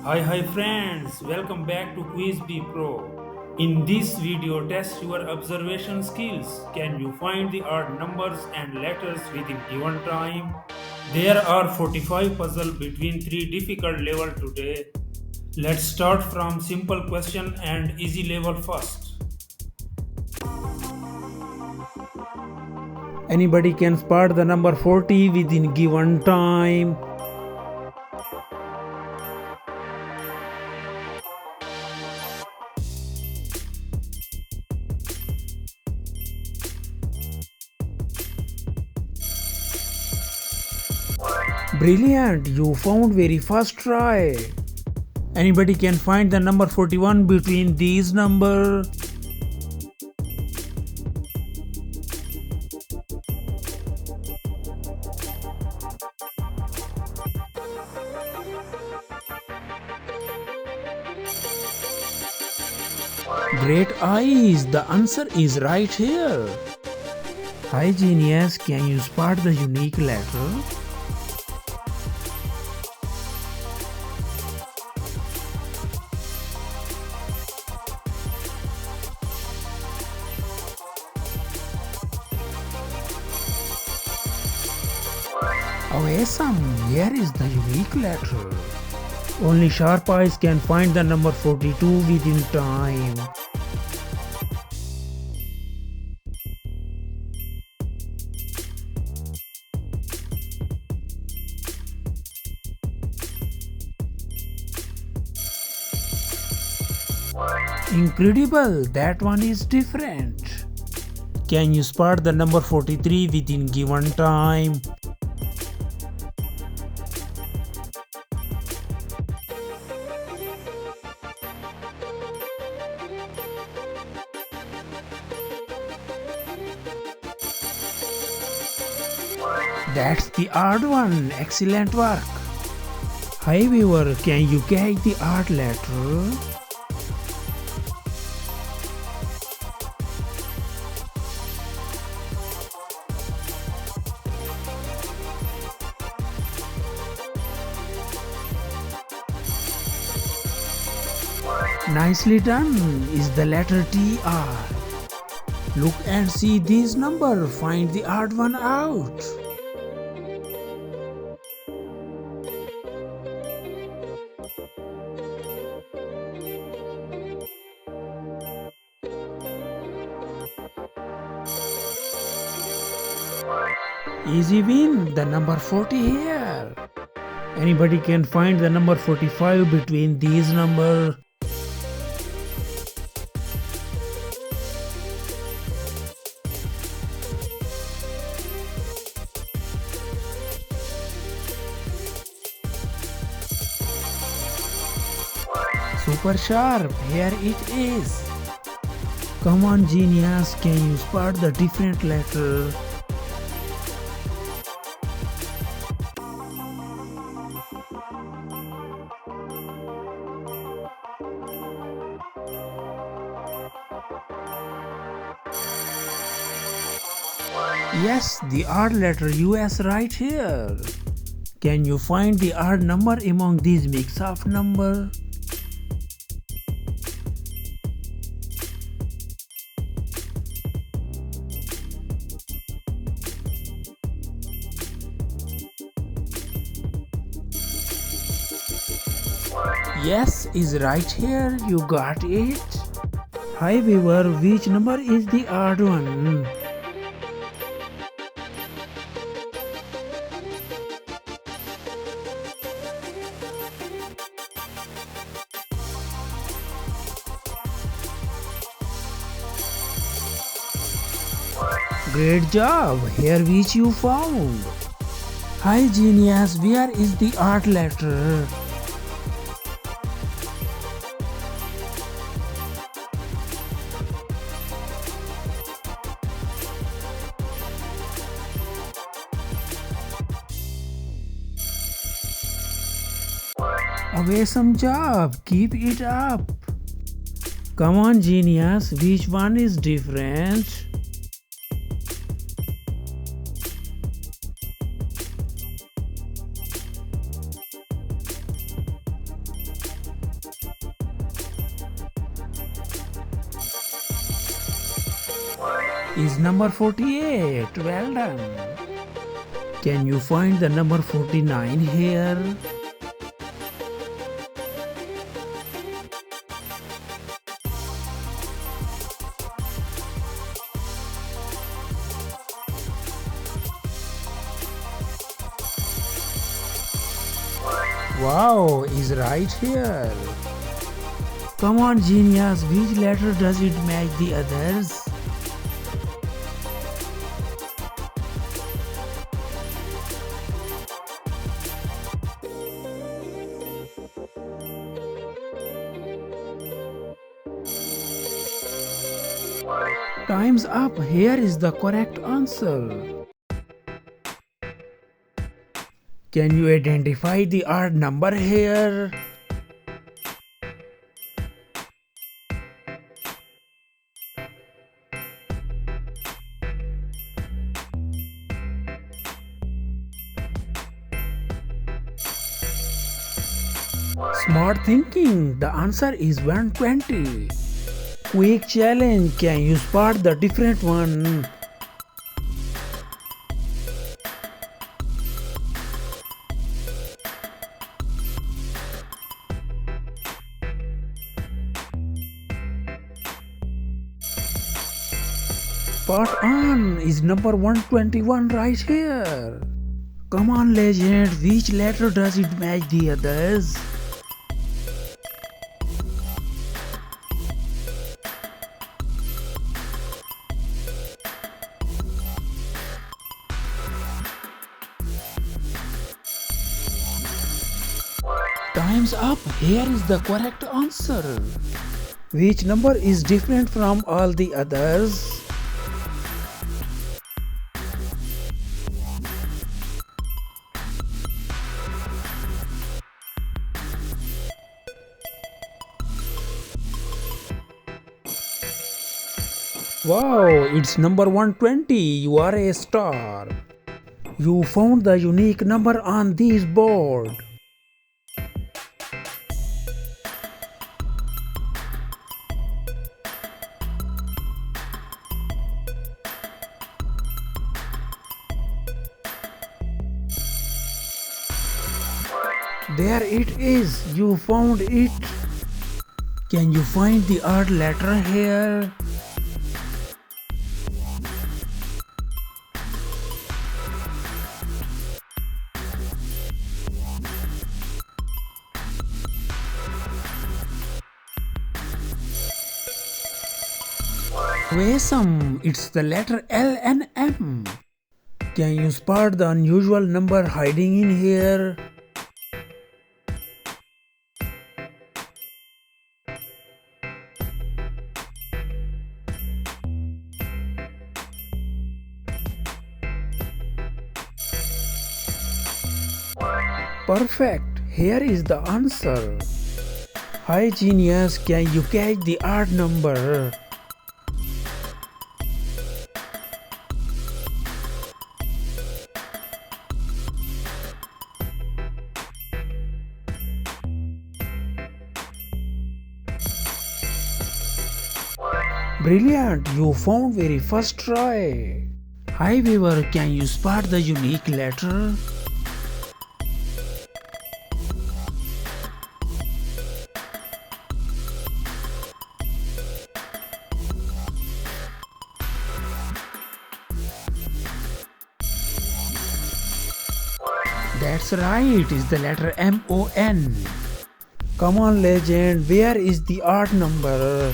Hi friends, welcome back to Quiz Be Pro. In this video, test your observation skills. Can you find the odd numbers and letters within given time? There are 45 puzzles between three difficult levels today. Let's start from simple question and easy level first. Anybody can spot the number 40 within given time. Brilliant, you found very first try. Anybody can find the number 41 between these numbers. Great eyes, the answer is right here. Hi genius, can you spot the unique letter? Awesome, here is the unique letter. Only sharp eyes can find the number 42 within time. Incredible, that one is different. Can you spot the number 43 within given time? That's the odd one. Excellent work. Hi viewer, can you catch the odd letter? Nicely done. Is the letter TR. Look and see this number. Find the odd one out. Easy win, the number 40 here. Anybody can find the number 45 between these numbers. Super sharp, here it is. Come on genius, can you spot the different letter? Yes, the odd letter US right here. Can you find the odd number among these mix of number? Yes, is right here. You got it. Hi viewer, which number is the odd one? Great job! Here which you found. Hi genius, where is the odd letter? Awesome job! Keep it up! Come on genius, which one is different? is number 48. Well done. Can you find the number 49 here? Wow, is right here. Come on, genius, which letter does it match the others? Time's up. Here is the correct answer. Can you identify the odd number here? Smart thinking. The answer is 120. Quick challenge. Can you spot the different one? Spot on is number 121 right here. Come on, legend, which letter does it match the others? Time's up. Here is the correct answer. Which number is different from all the others? Wow, it's number 120. You are a star. You found the unique number on this board. There it is. You found it. Can you find the odd letter here? Awesome! It's the letter L and M. Can you spot the unusual number hiding in here? Perfect! Here is the answer. Hi genius, can you catch the odd number? Brilliant! You found very first try. Hi viewer, can you spot the unique letter? That's right, it's the letter M-O-N. Come on legend, where is the odd number?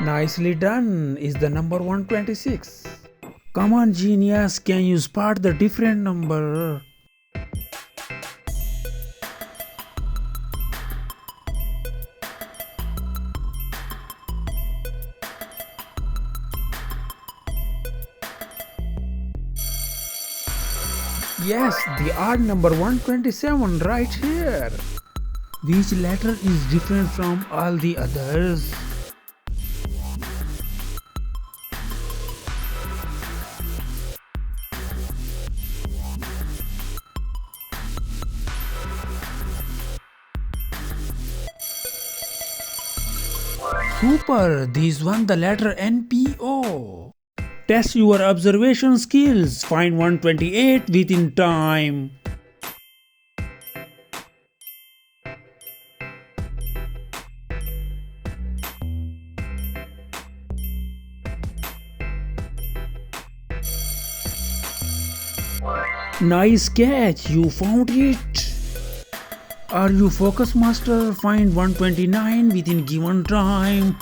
Nicely done, is the number 126. Come on genius, can you spot the different number? Yes, the odd number 127 right here. Which letter is different from all the others? Super, this one the letter NPO. Test your observation skills. Find 128 within time. Nice catch, you found it. Are you focus master? Find 129 within given time.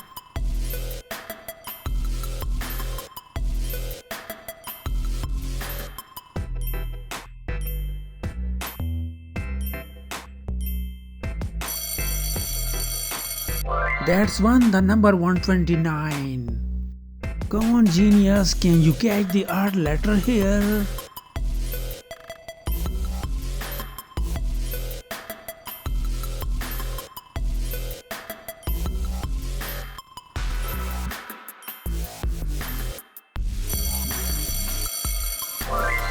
That's one, the number 129. Come on, genius, can you catch the odd letter here?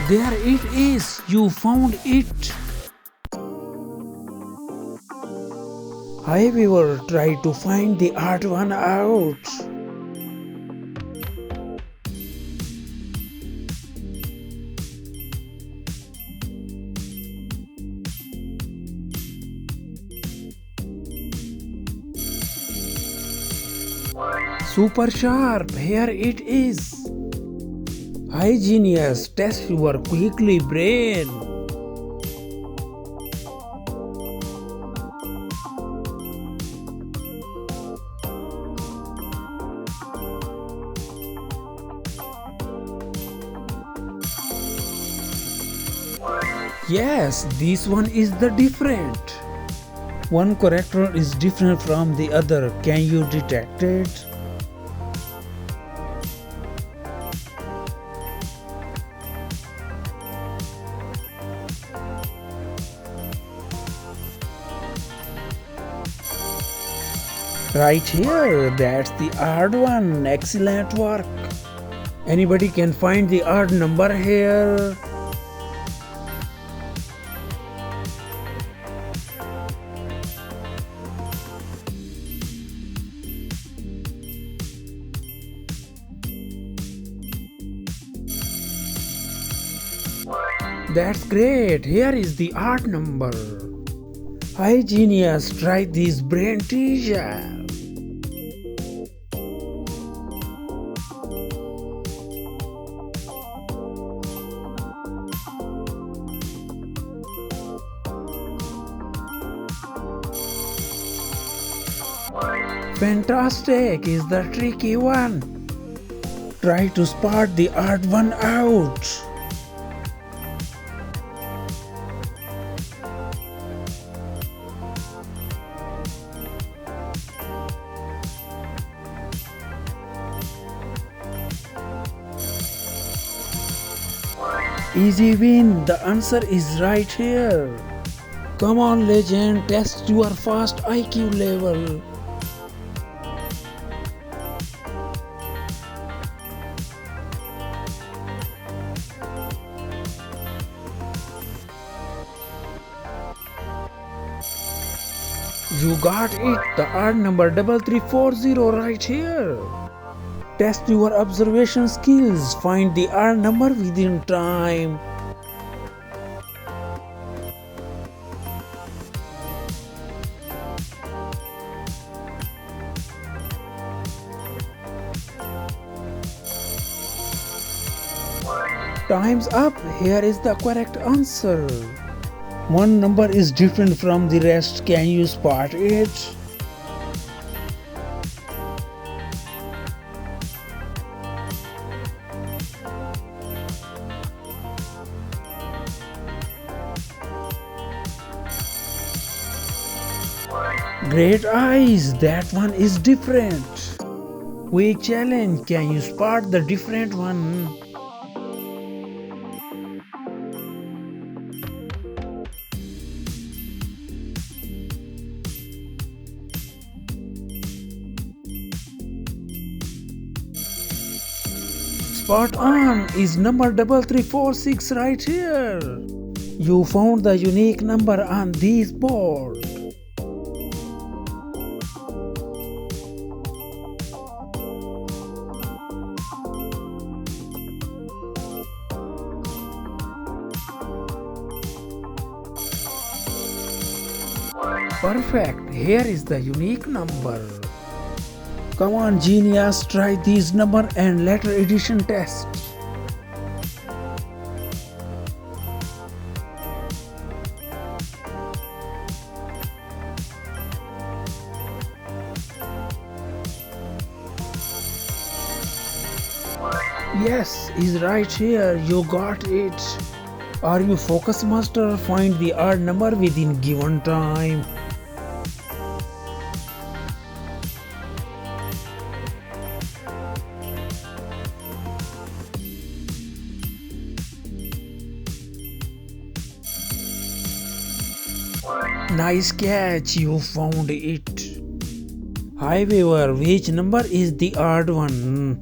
There it is, you found it. I will try to find the odd one out. Super sharp, here it is. Hi genius, test your quickly brain. Yes, this one is the different. One character is different from the other. Can you detect it? Right here, that's the odd one. Excellent work. Anybody can find the odd number here? That's great. Here is the odd number. Hi genius, try this brain teaser. Fantastic is the tricky one. Try to spot the odd one out. Easy win, the answer is right here. Come on legend, test your fast IQ level. You got it, the odd number 3340 right here. Test your observation skills, find the odd number within time. Time's up, here is the correct answer. One number is different from the rest, can you spot it? Great eyes, that one is different. Quick challenge, can you spot the different one? Spot on is number 3346 right here. You found the unique number on this board. Perfect. Here is the unique number. Come on, genius, try these number and letter addition test. Yes, is right here. You got it. Are you focus master? Find the odd number within given time. Nice catch, you found it. However, which number is the odd one?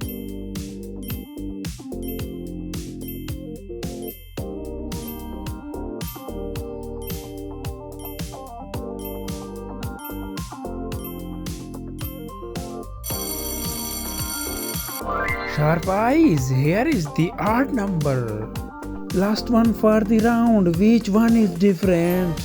Sharp eyes, here is the odd number. Last one for the round, which one is different?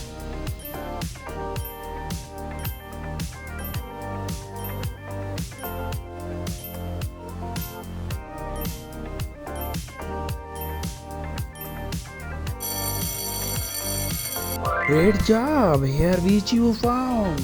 Great job, here which you found.